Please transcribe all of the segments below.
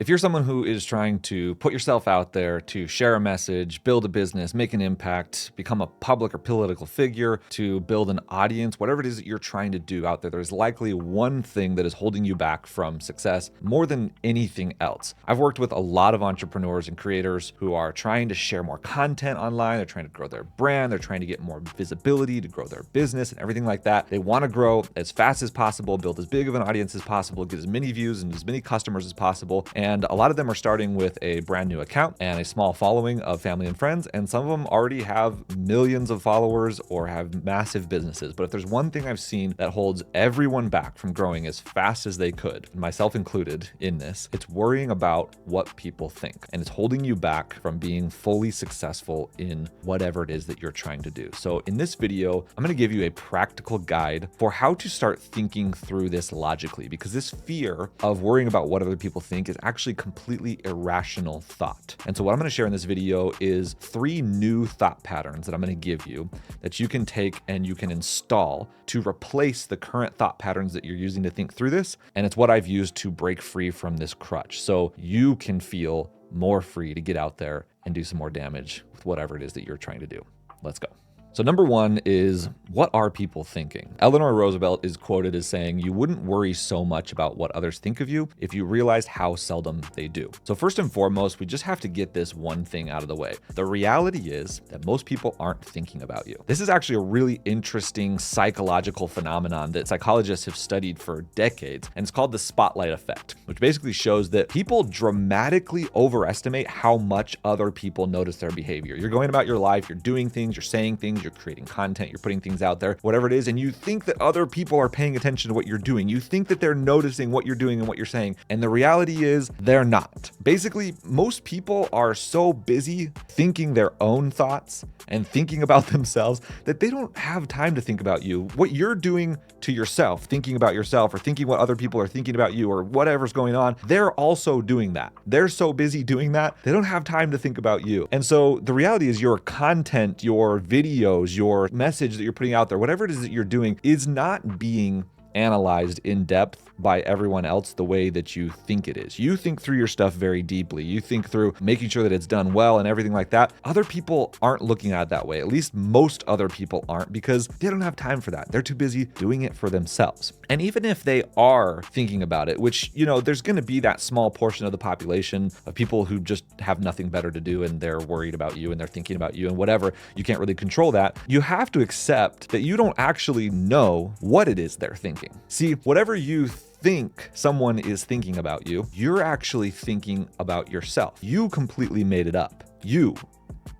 If you're someone who is trying to put yourself out there to share a message, build a business, make an impact, become a public or political figure, to build an audience, whatever it is that you're trying to do out there, there's likely one thing that is holding you back from success more than anything else. I've worked with a lot of entrepreneurs and creators who are trying to share more content online. They're trying to grow their brand. They're trying to get more visibility to grow their business and everything like that. They want to grow as fast as possible, build as big of an audience as possible, get as many views and as many customers as possible. And a lot of them are starting with a brand new account and a small following of family and friends. And some of them already have millions of followers or have massive businesses. But if there's one thing I've seen that holds everyone back from growing as fast as they could, myself included in this, it's worrying about what people think. And it's holding you back from being fully successful in whatever it is that you're trying to do. So in this video, I'm going to give you a practical guide for how to start thinking through this logically, because this fear of worrying about what other people think is actually completely irrational thought. And so what I'm going to share in this video is 3 new thought patterns that I'm going to give you that you can take and you can install to replace the current thought patterns that you're using to think through this. And it's what I've used to break free from this crutch, so you can feel more free to get out there and do some more damage with whatever it is that you're trying to do. Let's go. So number 1 is, what are people thinking? Eleanor Roosevelt is quoted as saying, "You wouldn't worry so much about what others think of you if you realized how seldom they do." So first and foremost, we just have to get this one thing out of the way. The reality is that most people aren't thinking about you. This is actually a really interesting psychological phenomenon that psychologists have studied for decades, and it's called the spotlight effect, which basically shows that people dramatically overestimate how much other people notice their behavior. You're going about your life, you're doing things, you're saying things, you're creating content, you're putting things out there, whatever it is, and you think that other people are paying attention to what you're doing. You think that they're noticing what you're doing and what you're saying, and the reality is they're not. Basically, most people are so busy thinking their own thoughts and thinking about themselves that they don't have time to think about you. What you're doing to yourself, thinking about yourself or thinking what other people are thinking about you or whatever's going on, they're also doing that. They're so busy doing that, they don't have time to think about you. And so the reality is your content, your videos, your message that you're putting out there, whatever it is that you're doing, is not being analyzed in depth by everyone else the way that you think it is. You think through your stuff very deeply. You think through making sure that it's done well and everything like that. Other people aren't looking at it that way. At least most other people aren't, because they don't have time for that. They're too busy doing it for themselves. And even if they are thinking about it, which, there's going to be that small portion of the population of people who just have nothing better to do and they're worried about you and they're thinking about you and whatever. You can't really control that. You have to accept that you don't actually know what it is they're thinking. See, whatever you think someone is thinking about you, you're actually thinking about yourself. You completely made it up. You,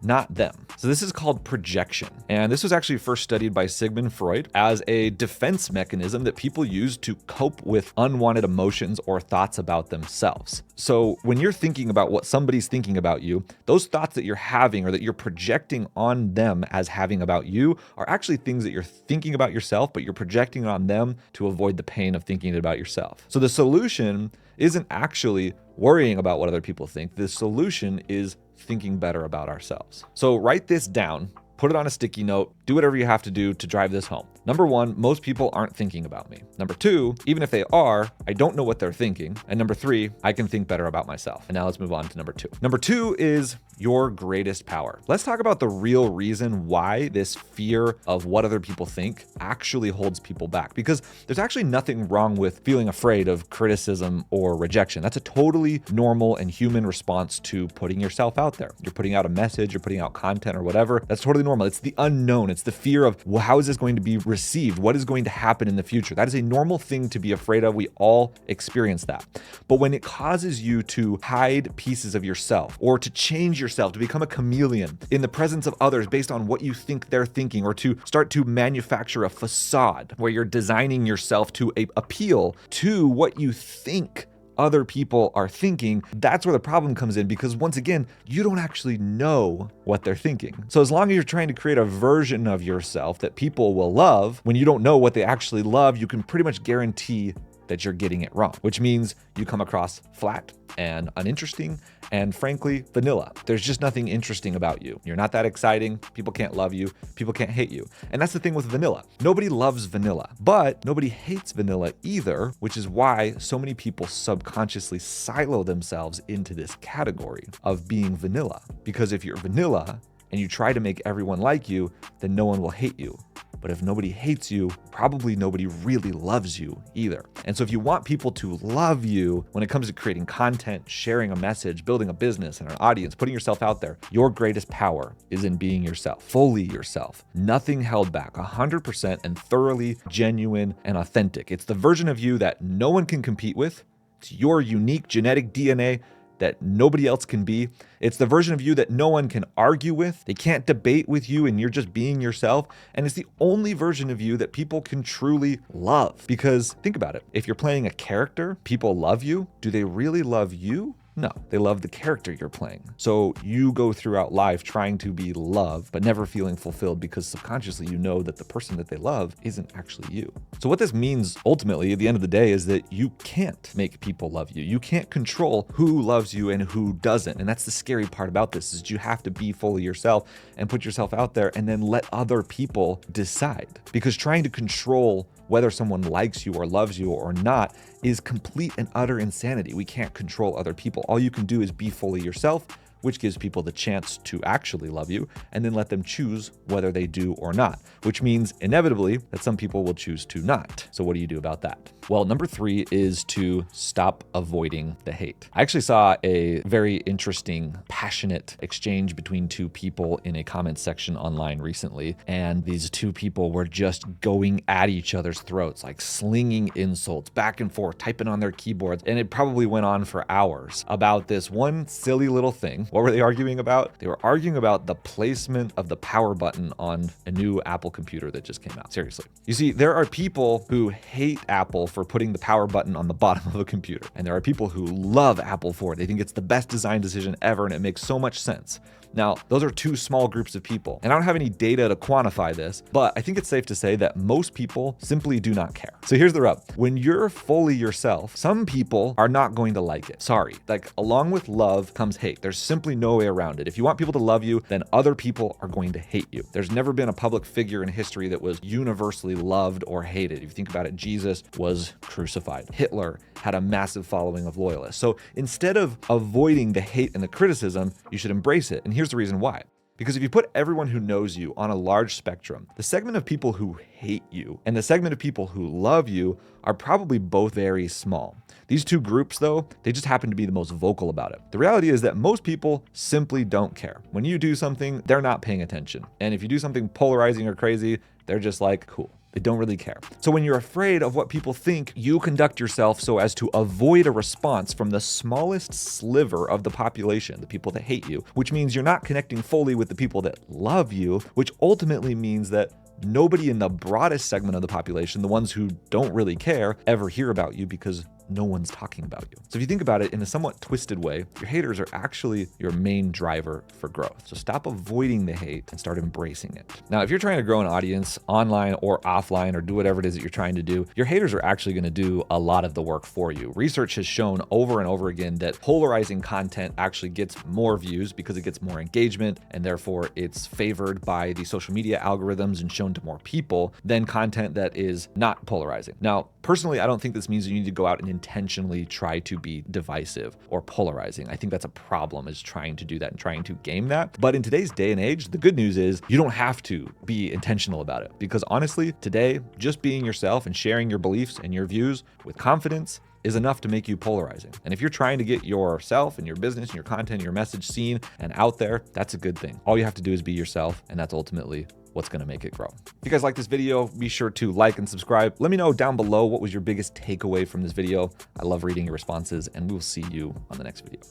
not them. So this is called projection. And this was actually first studied by Sigmund Freud as a defense mechanism that people use to cope with unwanted emotions or thoughts about themselves. So when you're thinking about what somebody's thinking about you, those thoughts that you're having or that you're projecting on them as having about you are actually things that you're thinking about yourself, but you're projecting on them to avoid the pain of thinking it about yourself. So the solution isn't actually worrying about what other people think. The solution is thinking better about ourselves. So write this down, put it on a sticky note, do whatever you have to do to drive this home. Number 1, most people aren't thinking about me. Number 2, even if they are, I don't know what they're thinking. And number 3, I can think better about myself. And now let's move on to number 2. Number 2 is your greatest power. Let's talk about the real reason why this fear of what other people think actually holds people back. Because there's actually nothing wrong with feeling afraid of criticism or rejection. That's a totally normal and human response to putting yourself out there. You're putting out a message, you're putting out content or whatever. That's totally normal. It's the unknown. It's the fear of, well, how is this going to be received? What is going to happen in the future? That is a normal thing to be afraid of. We all experience that. But when it causes you to hide pieces of yourself or to change yourself, to become a chameleon in the presence of others based on what you think they're thinking, or to start to manufacture a facade where you're designing yourself to appeal to what you think other people are thinking, that's where the problem comes in, because once again, you don't actually know what they're thinking. So as long as you're trying to create a version of yourself that people will love, when you don't know what they actually love, you can pretty much guarantee that you're getting it wrong, which means you come across flat and uninteresting and frankly, vanilla. There's just nothing interesting about you. You're not that exciting. People can't love you. People can't hate you. And that's the thing with vanilla. Nobody loves vanilla, but nobody hates vanilla either, which is why so many people subconsciously silo themselves into this category of being vanilla. Because if you're vanilla and you try to make everyone like you, then no one will hate you. But if nobody hates you, probably nobody really loves you either. And so if you want people to love you when it comes to creating content, sharing a message, building a business and an audience, putting yourself out there, your greatest power is in being yourself, fully yourself, nothing held back, 100% and thoroughly genuine and authentic. It's the version of you that no one can compete with. It's your unique genetic DNA that nobody else can be. It's the version of you that no one can argue with. They can't debate with you and you're just being yourself. And it's the only version of you that people can truly love. Because think about it. If you're playing a character, people love you. Do they really love you? No, they love the character you're playing. So you go throughout life trying to be loved, but never feeling fulfilled because subconsciously you know that the person that they love isn't actually you. So what this means ultimately at the end of the day is that you can't make people love you. You can't control who loves you and who doesn't. And that's the scary part about this is you have to be fully yourself and put yourself out there and then let other people decide. Because trying to control whether someone likes you or loves you or not is complete and utter insanity. We can't control other people. All you can do is be fully yourself, which gives people the chance to actually love you, and then let them choose whether they do or not, which means inevitably that some people will choose to not. So what do you do about that? Well, number 3 is to stop avoiding the hate. I actually saw a very interesting, passionate exchange between two people in a comment section online recently, and these two people were just going at each other's throats, like slinging insults back and forth, typing on their keyboards, and it probably went on for hours about this one silly little thing. What were they arguing about? They were arguing about the placement of the power button on a new Apple computer that just came out. Seriously. You see, there are people who hate Apple for putting the power button on the bottom of a computer. And there are people who love Apple for it. They think it's the best design decision ever and it makes so much sense. Now, those are two small groups of people, and I don't have any data to quantify this, but I think it's safe to say that most people simply do not care. So here's the rub. When you're fully yourself, some people are not going to like it. Sorry. Like, along with love comes hate. There's simply no way around it. If you want people to love you, then other people are going to hate you. There's never been a public figure in history that was universally loved or hated. If you think about it, Jesus was crucified. Hitler had a massive following of loyalists. So instead of avoiding the hate and the criticism, you should embrace it. And here's the reason why. Because if you put everyone who knows you on a large spectrum, the segment of people who hate you and the segment of people who love you are probably both very small. These two groups, though, they just happen to be the most vocal about it. The reality is that most people simply don't care. When you do something, they're not paying attention. And if you do something polarizing or crazy, they're just like, cool. They don't really care. So when you're afraid of what people think, you conduct yourself so as to avoid a response from the smallest sliver of the population, the people that hate you, which means you're not connecting fully with the people that love you, which ultimately means that nobody in the broadest segment of the population, the ones who don't really care, ever hear about you because no one's talking about you. So if you think about it in a somewhat twisted way, your haters are actually your main driver for growth. So stop avoiding the hate and start embracing it. Now, if you're trying to grow an audience online or offline or do whatever it is that you're trying to do, your haters are actually going to do a lot of the work for you. Research has shown over and over again that polarizing content actually gets more views because it gets more engagement, and therefore it's favored by the social media algorithms and shown to more people than content that is not polarizing. Now, personally, I don't think this means you need to go out and intentionally try to be divisive or polarizing. I think that's a problem, is trying to do that and trying to game that. But in today's day and age, the good news is you don't have to be intentional about it, because honestly, today, just being yourself and sharing your beliefs and your views with confidence is enough to make you polarizing. And if you're trying to get yourself and your business and your content, and your message seen and out there, that's a good thing. All you have to do is be yourself, and that's ultimately what's going to make it grow. If you guys like this video, be sure to like and subscribe. Let me know down below what was your biggest takeaway from this video. I love reading your responses, and we'll see you on the next video.